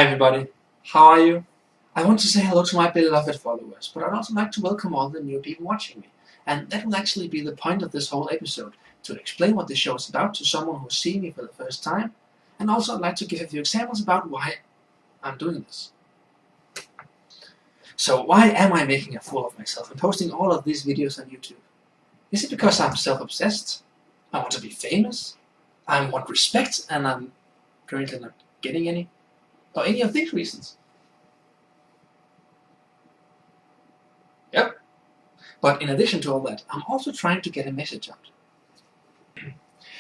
Hi everybody, how are you? I want to say hello to my beloved followers, but I'd also like to welcome all the new people watching me. And that will actually be the point of this whole episode, to explain what the show is about to someone who's seeing me for the first time, and also I'd like to give a few examples about why I'm doing this. So why am I making a fool of myself and posting all of these videos on YouTube? Is it because I'm self-obsessed? I want to be famous? I want respect and I'm currently not getting any? Or any of these reasons? Yep. But in addition to all that, I'm also trying to get a message out.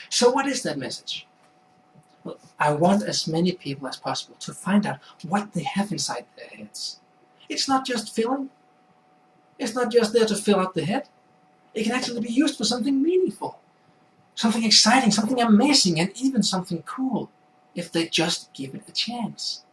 So what is that message? Well, I want as many people as possible to find out what they have inside their heads. It's not just filling. It's not just there to fill out the head. It can actually be used for something meaningful, something exciting, something amazing, and even something cool, if they just give it a chance.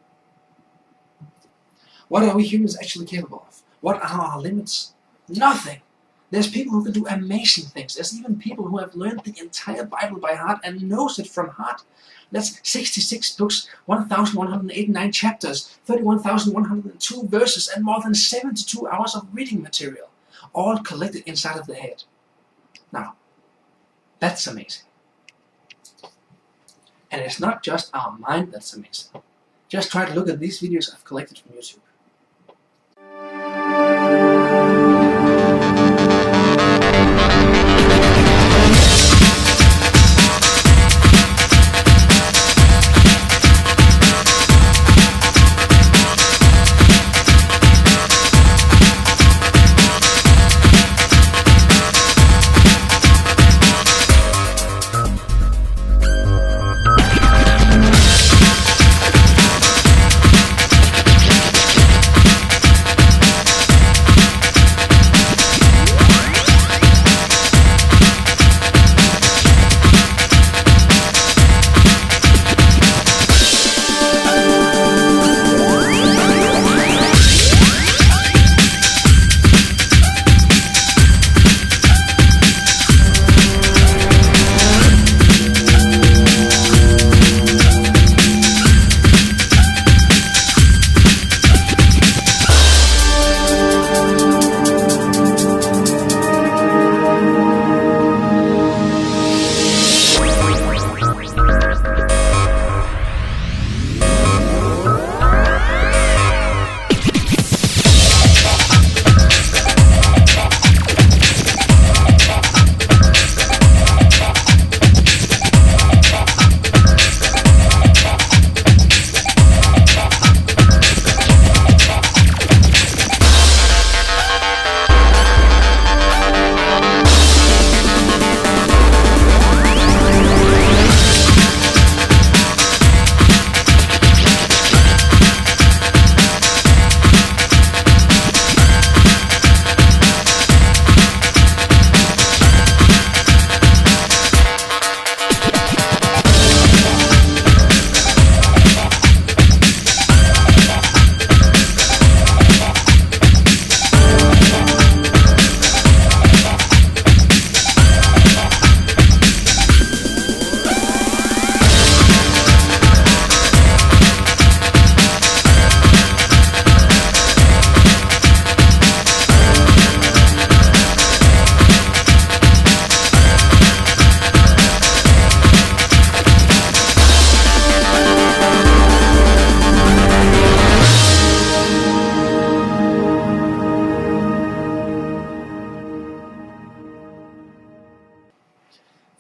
What are we humans actually capable of? What are our limits? Nothing. There's people who can do amazing things. There's even people who have learned the entire Bible by heart and knows it from heart. That's 66 books, 1,189 chapters, 31,102 verses, and more than 72 hours of reading material, all collected inside of the head. Now, that's amazing. And it's not just our mind that's amazing. Just try to look at these videos I've collected from YouTube.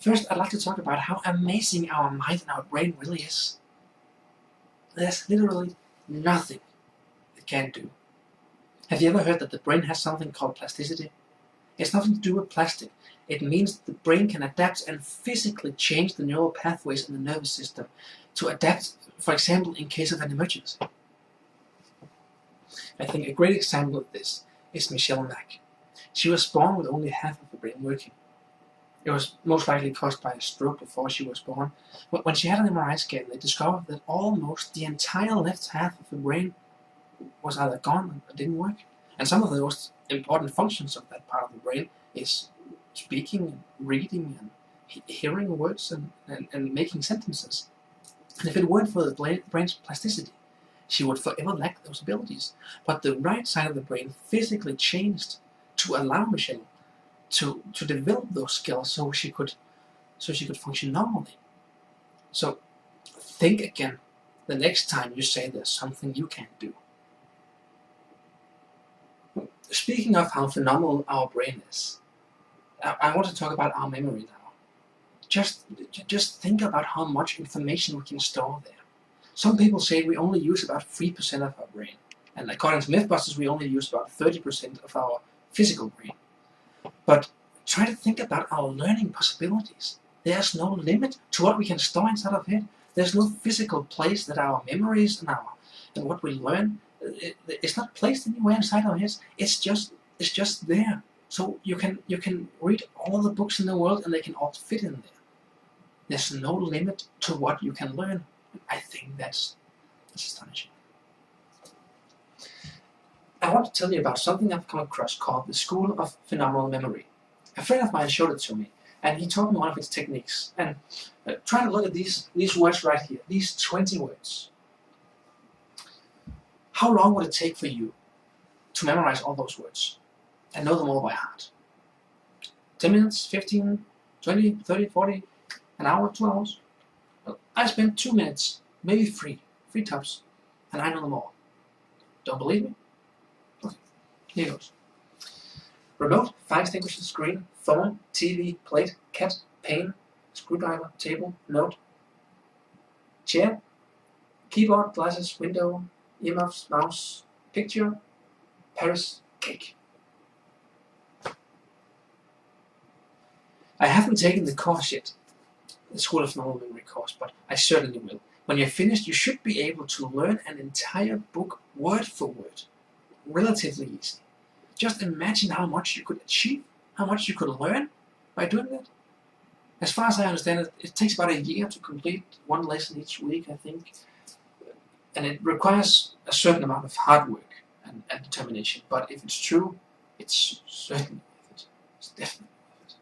First, I'd like to talk about how amazing our mind and our brain really is. There's literally nothing it can't do. Have you ever heard that the brain has something called plasticity? It's nothing to do with plastic. It means that the brain can adapt and physically change the neural pathways in the nervous system to adapt, for example, in case of an emergency. I think a great example of this is Michelle Mack. She was born with only half of the brain working. It was most likely caused by a stroke before she was born. But when she had an MRI scan, they discovered that almost the entire left half of the brain was either gone or didn't work. And some of the most important functions of that part of the brain is speaking, and reading, and hearing words, and making sentences. And if it weren't for the brain's plasticity, she would forever lack those abilities. But the right side of the brain physically changed to allow Michelle to develop those skills so she could function normally. So think again the next time you say there's something you can't do. Speaking of how phenomenal our brain is, I want to talk about our memory now. Just think about how much information we can store there. Some people say we only use about 3% of our brain, and according to Mythbusters, we only use about 30% of our physical brain. But try to think about our learning possibilities. There's no limit to what we can store inside our head. There's no physical place that our memories and what we learn, it's not placed anywhere inside our heads. It's just there. So you can read all the books in the world and they can all fit in there. There's no limit to what you can learn. I think that's astonishing. I want to tell you about something I've come across called the School of Phenomenal Memory. A friend of mine showed it to me, and he taught me one of its techniques. And try to look at these words right here, these 20 words. How long would it take for you to memorize all those words and know them all by heart? 10 minutes, 15, 20, 30, 40, an hour, 2 hours? Well, I spent 2 minutes, maybe three tops, and I know them all. Don't believe me? Okay, here goes. Remote, fire extinguisher, screen, phone, TV, plate, cat, pen, screwdriver, table, note, chair, keyboard, glasses, window, earmuffs, mouse, picture, Paris, cake. I haven't taken the course yet, the School of Phenomenal Memory course, but I certainly will. When you're finished, you should be able to learn an entire book word for word, relatively easy. Just imagine how much you could achieve, how much you could learn by doing that. As far as I understand it, it takes about a year to complete one lesson each week, I think. And it requires a certain amount of hard work and determination. But if it's true, it's certainly worth it. It's definitely worth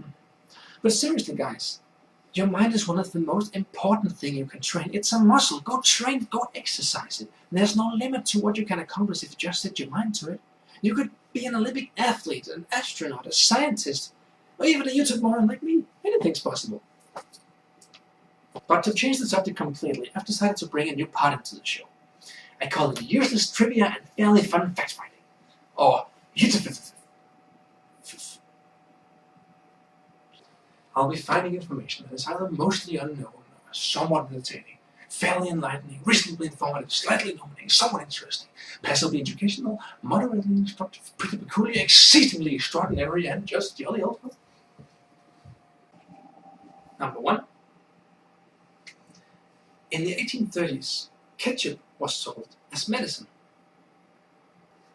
it. But seriously, guys, your mind is one of the most important things you can train. It's a muscle. Go train it, go exercise it. And there's no limit to what you can accomplish if you just set your mind to it. You could be an Olympic athlete, an astronaut, a scientist, or even a YouTube moron like me. Anything's possible. But to change the subject completely, I've decided to bring a new part into the show. I call it useless trivia and fairly fun fact-finding, or UTFFFF. I'll be finding information that is either mostly unknown, or somewhat entertaining, fairly enlightening, reasonably informative, slightly illuminating, somewhat interesting, passably educational, moderately instructive, pretty peculiar, exceedingly extraordinary, and just jolly old fun. Number 1. In the 1830s, ketchup was sold as medicine.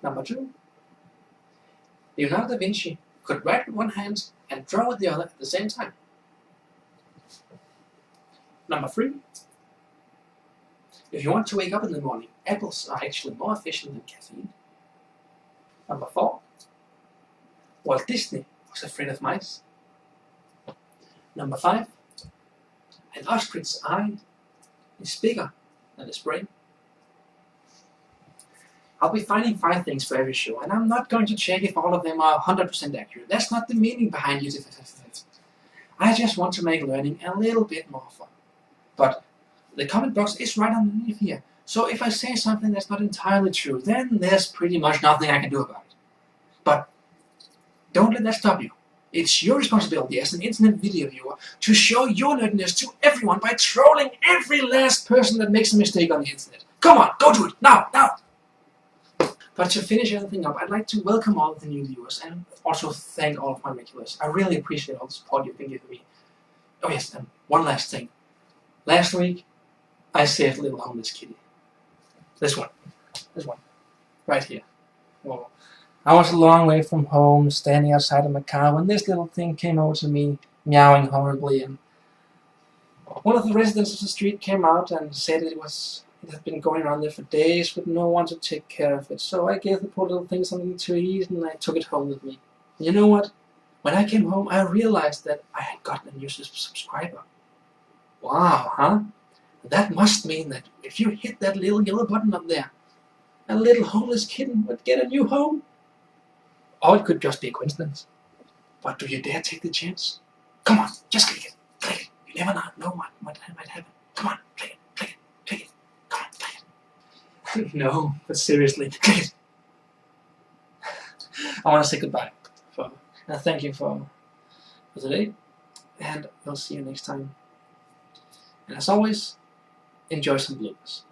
Number 2. Leonardo da Vinci could write with one hand and draw with the other at the same time. Number 3. If you want to wake up in the morning, apples are actually more efficient than caffeine. Number 4. Walt Disney was afraid of mice. Number 5. An ostrich's eye is bigger than its brain. I'll be finding 5 things for every show, and I'm not going to check if all of them are 100% accurate. That's not the meaning behind UTFFFF. I just want to make learning a little bit more fun. But the comment box is right underneath here, so if I say something that's not entirely true, then there's pretty much nothing I can do about it. But don't let that stop you. It's your responsibility as an internet video viewer to show your nerdiness to everyone by trolling every last person that makes a mistake on the internet. Come on, go do it, now! But to finish everything up, I'd like to welcome all of the new viewers and also thank all of my regulars. I really appreciate all the support you've been giving me. Oh yes, and one last thing. Last week, I saved a little homeless kitty. This one, right here. Oh. I was a long way from home, standing outside of my car, when this little thing came over to me, meowing horribly, and one of the residents of the street came out and said it had been going around there for days with no one to take care of it. So I gave the poor little thing something to eat and I took it home with me. And you know what? When I came home, I realized that I had gotten a new subscriber. Wow, huh? That must mean that if you hit that little yellow button up there, a little homeless kitten would get a new home. Or it could just be a coincidence. But do you dare take the chance? Come on, just click it. Click it. You never know what might happen. Come on, click it, click it, click it. Come on, click it. No, but seriously, click it. I want to say goodbye. And thank you for today. And we'll see you next time. And as always, enjoy some blues.